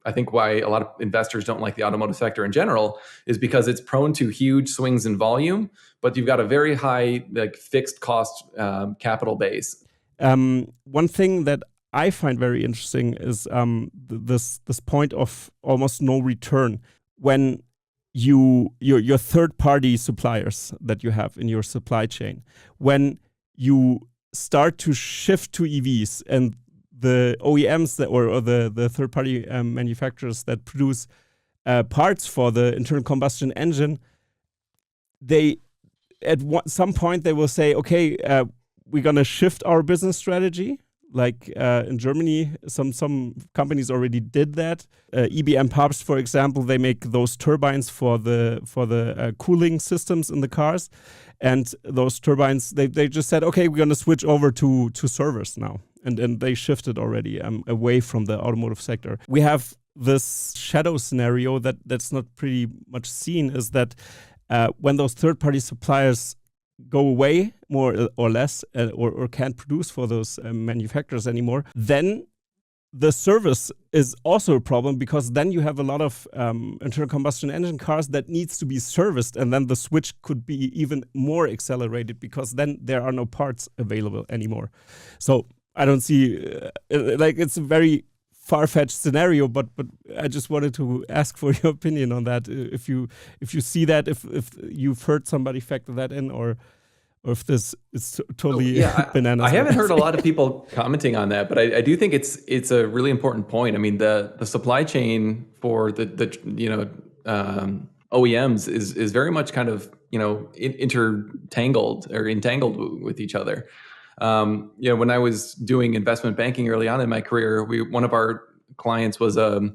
I think why a lot of investors don't like the automotive sector in general is because it's prone to huge swings in volume, but you've got a very high like fixed cost capital base. One thing that I find very interesting is this point of almost no return when your third party suppliers that you have in your supply chain, when you start to shift to EVs and the OEMs or the third party manufacturers that produce parts for the internal combustion engine, they at some point they will say, okay, we're gonna shift our business strategy. Like in Germany, some companies already did that. EBM Pubs, for example, they make those turbines for the cooling systems in the cars, and those turbines they just said, okay, we're gonna switch over to servers now, and they shifted already away from the automotive sector. We have this shadow scenario that's not pretty much seen, is that when those third-party suppliers go away more or less or can't produce for those manufacturers anymore, then the service is also a problem, because then you have a lot of internal combustion engine cars that needs to be serviced, and then the switch could be even more accelerated because then there are no parts available anymore. So I don't see like it's a very far-fetched scenario, but I just wanted to ask for your opinion on that. If you see that, if you've heard somebody factor that in, or if this is totally bananas. I haven't heard a lot of people commenting on that, but I do think it's a really important point. I mean, the supply chain for the OEMs is very much kind of entangled with each other. When I was doing investment banking early on in my career, one of our clients was a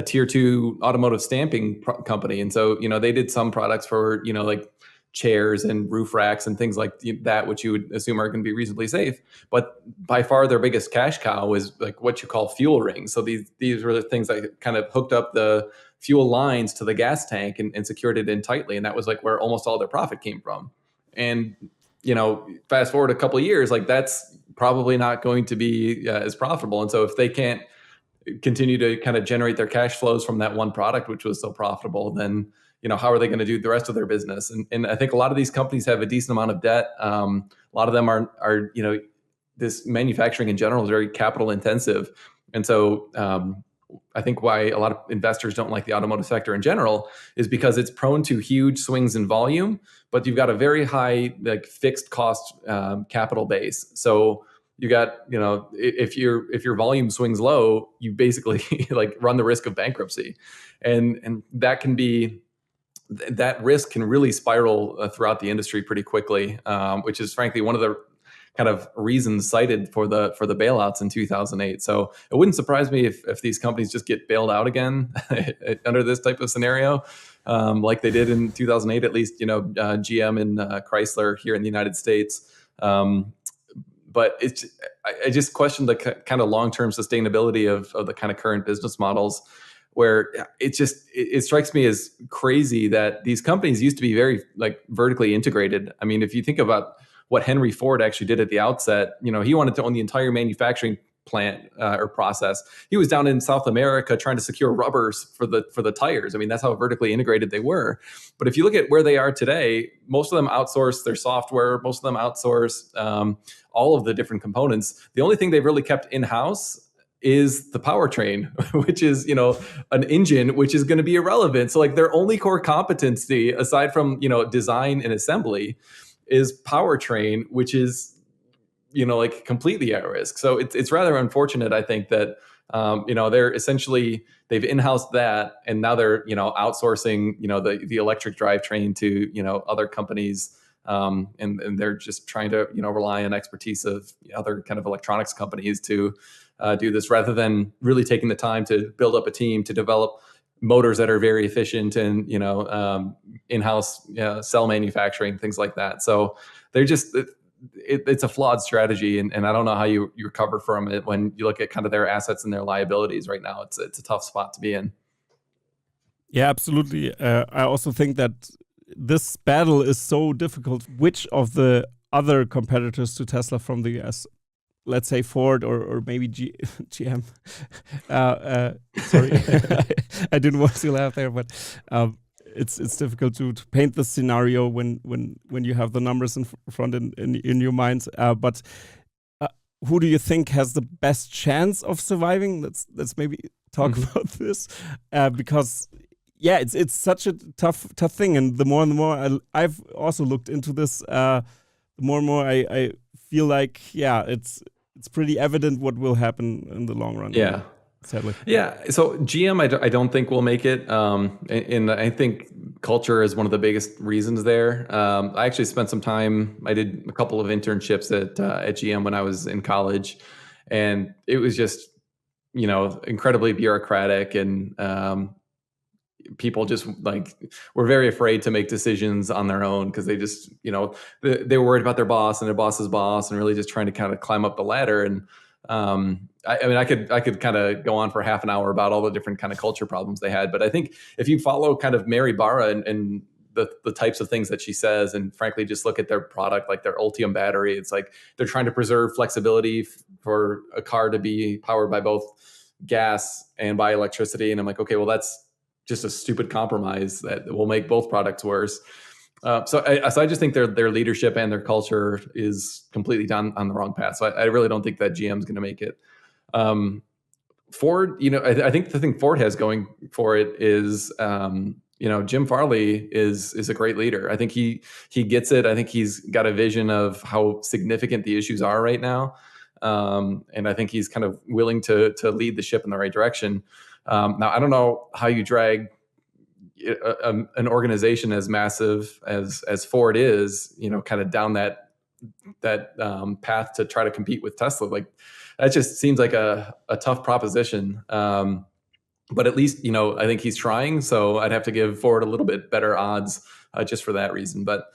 tier 2 automotive stamping company. And so, they did some products for, like chairs and roof racks and things like that, which you would assume are going to be reasonably safe. But by far their biggest cash cow is like what you call fuel rings. So these were the things that kind of hooked up the fuel lines to the gas tank and secured it in tightly. And that was like where almost all their profit came from. And fast forward a couple of years, like that's probably not going to be as profitable. And so if they can't continue to kind of generate their cash flows from that one product, which was so profitable, then, how are they going to do the rest of their business? And I think a lot of these companies have a decent amount of debt. A lot of them are this manufacturing in general is very capital intensive. And so I think why a lot of investors don't like the automotive sector in general is because it's prone to huge swings in volume, but you've got a very high like fixed cost capital base. So you got, if your volume swings low, you basically like run the risk of bankruptcy, and that risk can really spiral throughout the industry pretty quickly, which is frankly one of the kind of reasons cited for the bailouts in 2008. So it wouldn't surprise me if these companies just get bailed out again under this type of scenario, like they did in 2008, at least, GM and Chrysler here in the United States. But I just question the kind of long-term sustainability of the kind of current business models, where it strikes me as crazy that these companies used to be very like vertically integrated. I mean, if you think about what Henry Ford actually did at the outset, he wanted to own the entire manufacturing plant or process. He was down in South America trying to secure rubbers for the tires. I mean, that's how vertically integrated they were. But if you look at where they are today, most of them outsource their software. Most of them outsource all of the different components. The only thing they've really kept in-house is the powertrain, which is, an engine, which is going to be irrelevant. So like their only core competency, aside from, design and assembly, is powertrain, which is, like completely at risk. So it's rather unfortunate, I think, that, they're essentially, they've in-housed that, and now they're, outsourcing, the electric drivetrain to, other companies. And they're just trying to, rely on expertise of other kind of electronics companies to do this, rather than really taking the time to build up a team to develop motors that are very efficient and, in-house cell manufacturing, things like that. So they're just, it's a flawed strategy. And I don't know how you recover from it when you look at kind of their assets and their liabilities right now. It's a tough spot to be in. Yeah, absolutely. I also think that this battle is so difficult. Which of the other competitors to Tesla from the US let's say Ford or maybe GM. Sorry, I didn't want to laugh there, but it's difficult to paint the scenario when you have the numbers in front in your mind. But who do you think has the best chance of surviving? Let's maybe talk about this, because yeah, it's such a tough thing, and the more I've also looked into this, the more and more I feel like, yeah, it's pretty evident what will happen in the long run. Yeah. Sadly. Yeah. So GM, I don't think will make it. And I think culture is one of the biggest reasons there. I actually spent some time, I did a couple of internships at GM when I was in college, and it was just, incredibly bureaucratic, and people just were very afraid to make decisions on their own because they just, they were worried about their boss and their boss's boss, and really just trying to kind of climb up the ladder. And I mean, I could kind of go on for half an hour about all the different kind of culture problems they had. But I think if you follow kind of Mary Barra and the types of things that she says, and frankly, just look at their product, like their Ultium battery, it's like they're trying to preserve flexibility for a car to be powered by both gas and by electricity. And I'm like, okay, well, that's just a stupid compromise that will make both products worse. So I just think their leadership and their culture is completely on the wrong path. So I really don't think that GM's going to make it. Ford, I think the thing Ford has going for it is, Jim Farley is a great leader. I think he gets it. I think he's got a vision of how significant the issues are right now. And I think he's kind of willing to lead the ship in the right direction. Now, I don't know how you drag an organization as massive as Ford is, kind of down that path to try to compete with Tesla. Like, that just seems like a tough proposition. But at least, I think he's trying. So I'd have to give Ford a little bit better odds just for that reason. But,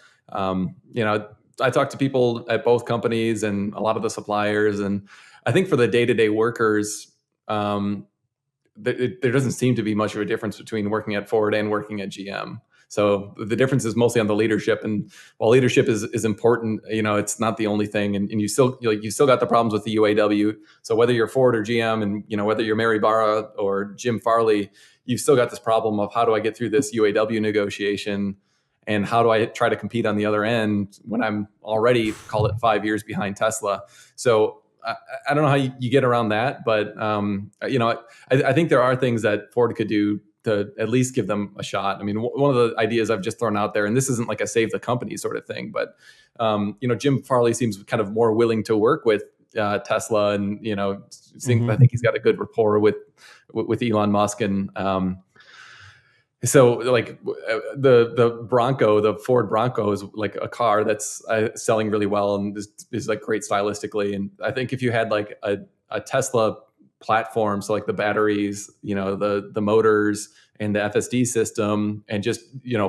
I talked to people at both companies and a lot of the suppliers. And I think for the day-to-day workers, there doesn't seem to be much of a difference between working at Ford and working at GM. So the difference is mostly on the leadership. And while leadership is important, it's not the only thing. And you still got the problems with the UAW. So whether you're Ford or GM, and whether you're Mary Barra or Jim Farley, you've still got this problem of how do I get through this UAW negotiation, and how do I try to compete on the other end when I'm already, call it, 5 years behind Tesla. So I don't know how you get around that, but I think there are things that Ford could do to at least give them a shot. I mean, one of the ideas I've just thrown out there, and this isn't like a save the company sort of thing, but Jim Farley seems kind of more willing to work with Tesla, and I think he's got a good rapport with Elon Musk, and so like the Bronco, the Ford Bronco is like a car that's selling really well and is like great stylistically. And I think if you had like a Tesla platform, so like the batteries, the motors and the FSD system, and just,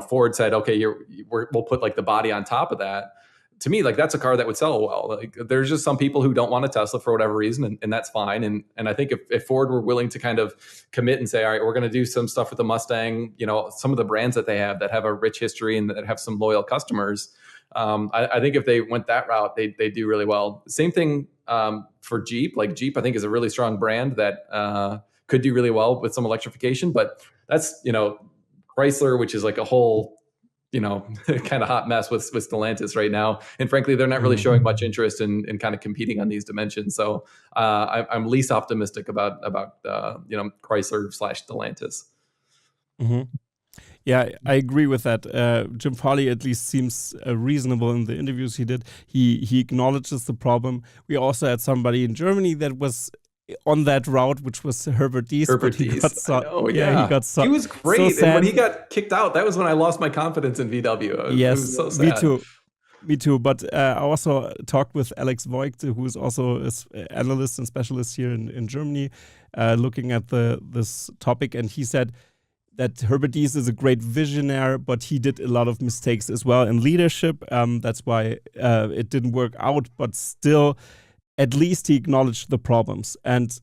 Ford said, okay, we'll put like the body on top of that. To me, like, that's a car that would sell well. Like, there's just some people who don't want a Tesla for whatever reason, and that's fine. And I think if Ford were willing to kind of commit and say, all right, we're going to do some stuff with the Mustang, some of the brands that they have that have a rich history and that have some loyal customers, I think if they went that route, they do really well. Same thing for Jeep. Like, Jeep, I think, is a really strong brand that could do really well with some electrification, but that's, Chrysler, which is like a whole kind of hot mess with Stellantis right now. And frankly, they're not really showing much interest in kind of competing on these dimensions. So I'm least optimistic about Chrysler / Stellantis. Mm-hmm. Yeah, I agree with that. Jim Farley at least seems reasonable in the interviews he did. He acknowledges the problem. We also had somebody in Germany that was on that route, which was Herbert Diess. He was great. So and when he got kicked out, that was when I lost my confidence in VW. Yes, it was so sad. Me too. But I also talked with Alex Voigt, who is also an analyst and specialist here in Germany, looking at this topic, and he said that Herbert Diess is a great visionary, but he did a lot of mistakes as well in leadership. That's why it didn't work out. But still, at least he acknowledged the problems. And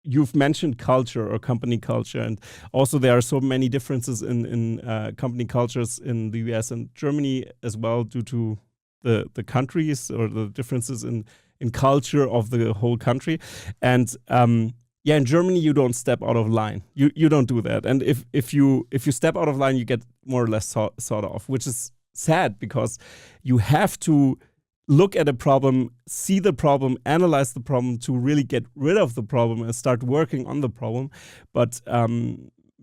you've mentioned culture or company culture, and also there are so many differences in company cultures in the US and Germany as well, due to the countries or the differences in in culture of the whole country. And in Germany you don't step out of line. You don't do that. And if you step out of line, you get more or less sort of, which is sad, because you have to look at a problem, see the problem, analyze the problem to really get rid of the problem and start working on the problem. But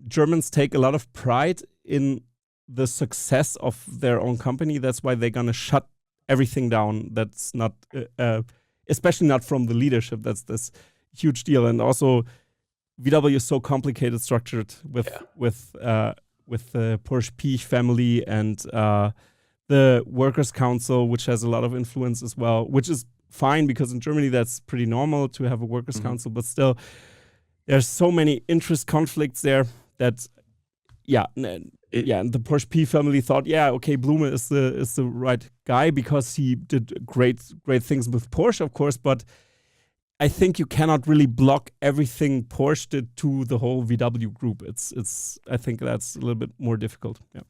Germans take a lot of pride in the success of their own company. That's why they're going to shut everything down. That's not, especially not from the leadership. That's this huge deal. And also, VW is so complicated, structured with the Porsche PEECH family and the Workers' Council, which has a lot of influence as well, which is fine because in Germany that's pretty normal to have a Workers' Council, but still there's so many interest conflicts there that, and the Porsche P family thought, Blume is the right guy because he did great things with Porsche, of course, but I think you cannot really block everything Porsche did to the whole VW group. I think that's a little bit more difficult. Yeah.